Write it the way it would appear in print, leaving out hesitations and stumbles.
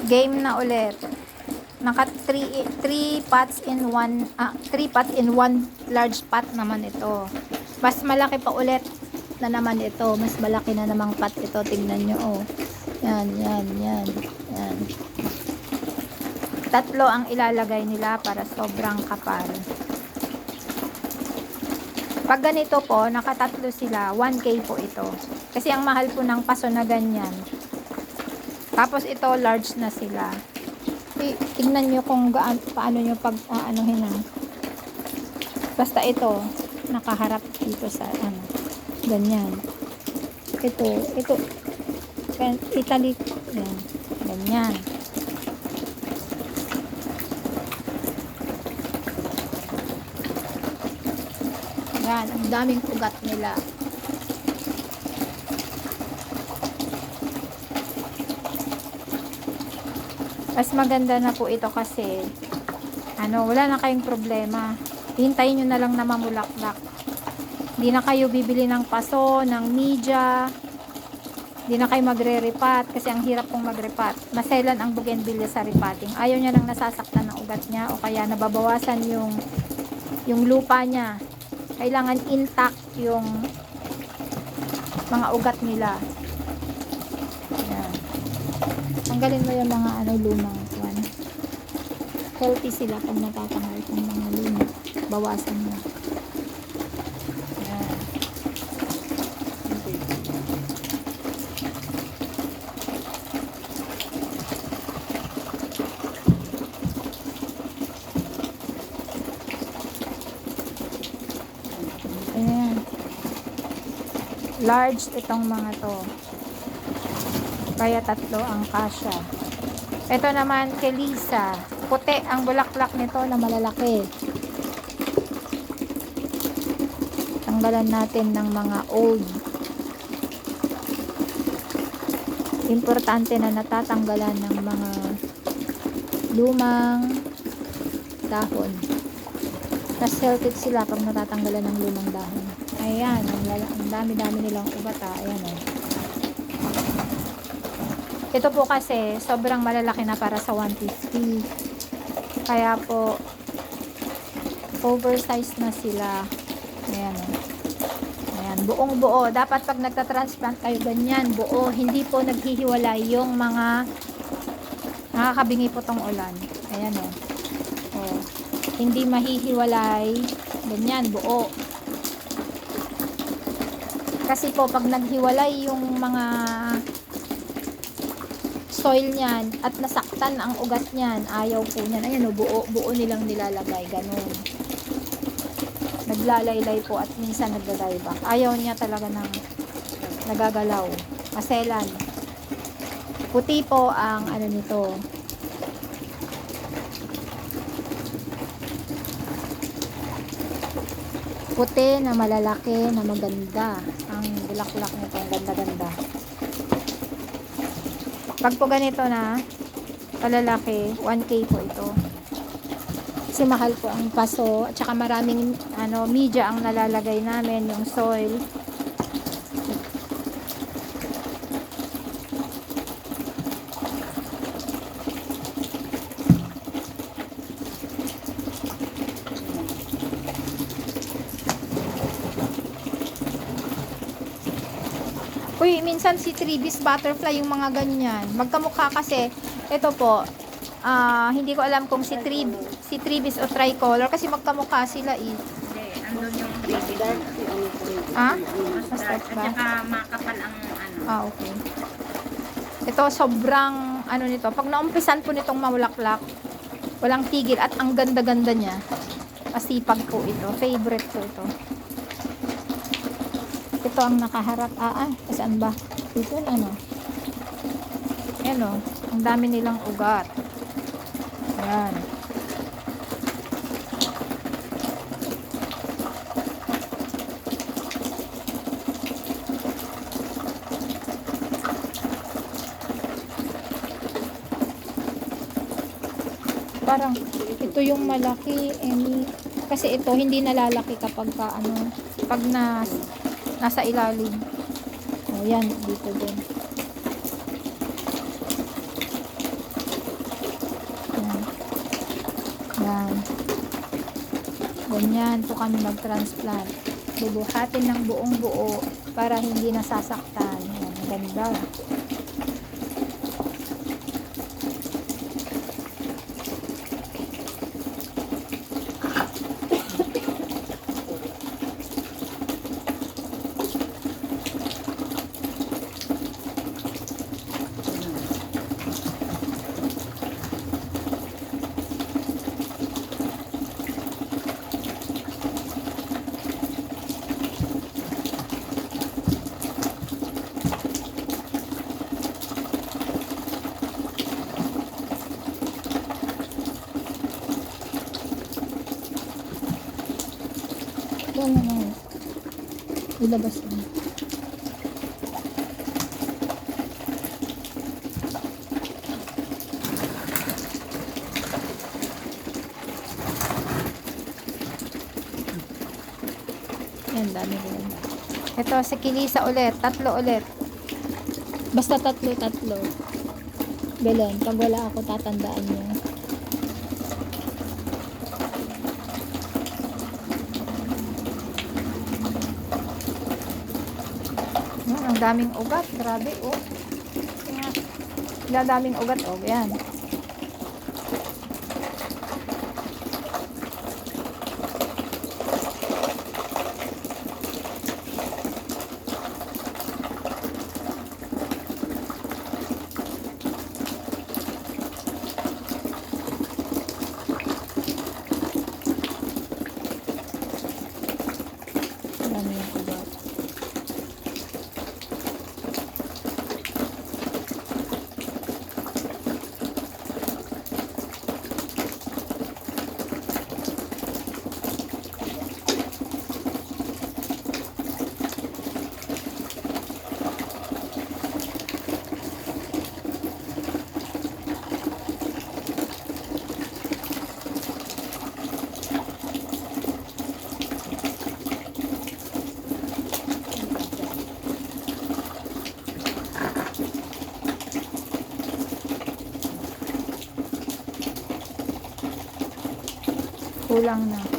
Game na ulit. Naka 3 pots in 1 3 pots in 1 large pot naman ito. Mas malaki pa ulit na naman ito. Mas malaki na namang pot ito. Tingnan nyo, oh. Yan, yan, yan. Yan. Tatlo ang ilalagay nila para sobrang kapal. Pag ganito po, nakatatlo sila, 1K po ito. Kasi ang mahal po ng paso na ganyan. Tapos ito, large na sila. Tignan nyo kung paano nyo pag anuhin na. Basta ito, nakaharap dito sa ano, ganyan. Ito, italik, yan, ganyan. Yan, ang daming ugat nila. Mas maganda na po ito kasi wala na kayong problema. Hintayin nyo na lang na mamulaklak. Hindi na kayo bibili ng paso, ng media. Hindi na kayo magre-repat kasi ang hirap pong magrepat. Maselan ang bougainvillea sa repotting. Ayaw niya nang nasasaktan ng ugat niya o kaya nababawasan yung lupa niya. Kailangan intact yung mga ugat nila. Ayan. Tanggalin mo yung mga lumang one. Healthy sila pag natatanggal yung mga luma. Bawasan mo. Ayan. Ayan. Large itong mga to. Kaya tatlo ang kasya. Ito naman kay Lisa. Puti ang bulaklak nito na malalaki. Tanggalan natin ng mga old. Importante na natatanggalan ng mga lumang dahon. Mas healthy sila pag natatanggalan ng lumang dahon. Ayan, ang dami-dami nilang ugat. Ayan o. Ito po kasi sobrang malalaki na para sa 150. Kaya po oversized na sila. Ayan o. Ayan, buong buo. Dapat pag nagta-transplant kayo ganyan, buo. Hindi po naghihiwalay yung mga nakakabingi po tong ulan. Ayan o. O. Hindi mahihiwalay. Ganyan, buo. Kasi po pag naghiwalay yung mga soil niyan at nasaktan ang ugat niyan, ayaw po niyan. Ayan o, buo nilang nilalagay. Ganun. Naglalaylay po at minsan nagdadayback. Ayaw niya talaga ng nagagalaw. Maselan. Puti po ang nito. Puti na malalaki na maganda. Ang bulaklak nito, ang ganda-ganda. Pag po ganito na palalaki, 1K po ito. Kasi mahal po ang paso at saka maraming media ang nalalagay namin, yung soil. Uy, minsan si Tribis butterfly yung mga ganyan. Magkamukha kasi, ito po, hindi ko alam kung si Tribis o tricolor kasi magkamukha sila eh. Hindi, andun yung Tribis. Mas dark ba? At saka makapal ang okay. Ito, sobrang, nito. Pag naumpisan po nitong mamulaklak, walang tigil at ang ganda-ganda niya. Masipag po ito. Favorite po ito. Ito ang nakaharap. Saan ba? Dito, Ayan o. Ang dami nilang ugat. Ayan. Parang, ito yung malaki. Kasi ito, hindi nalalaki kapag pag nasa ilalim. Yan, dito din. ganyan po kami mag-transplant. Bubuhatin ng buong buo para hindi nasasaktan. Yan, ganda. Yan na. Ilabas na. Yan, dami ko yan. Ito, si Kilisa ulit. 3 ulit. Basta 3. Belen, pag wala ako, tatandaan niya. Ang daming ugat. Grabe, oh. Ang daming ugat, oh. Yan. Ang daming ugat. Kulang na.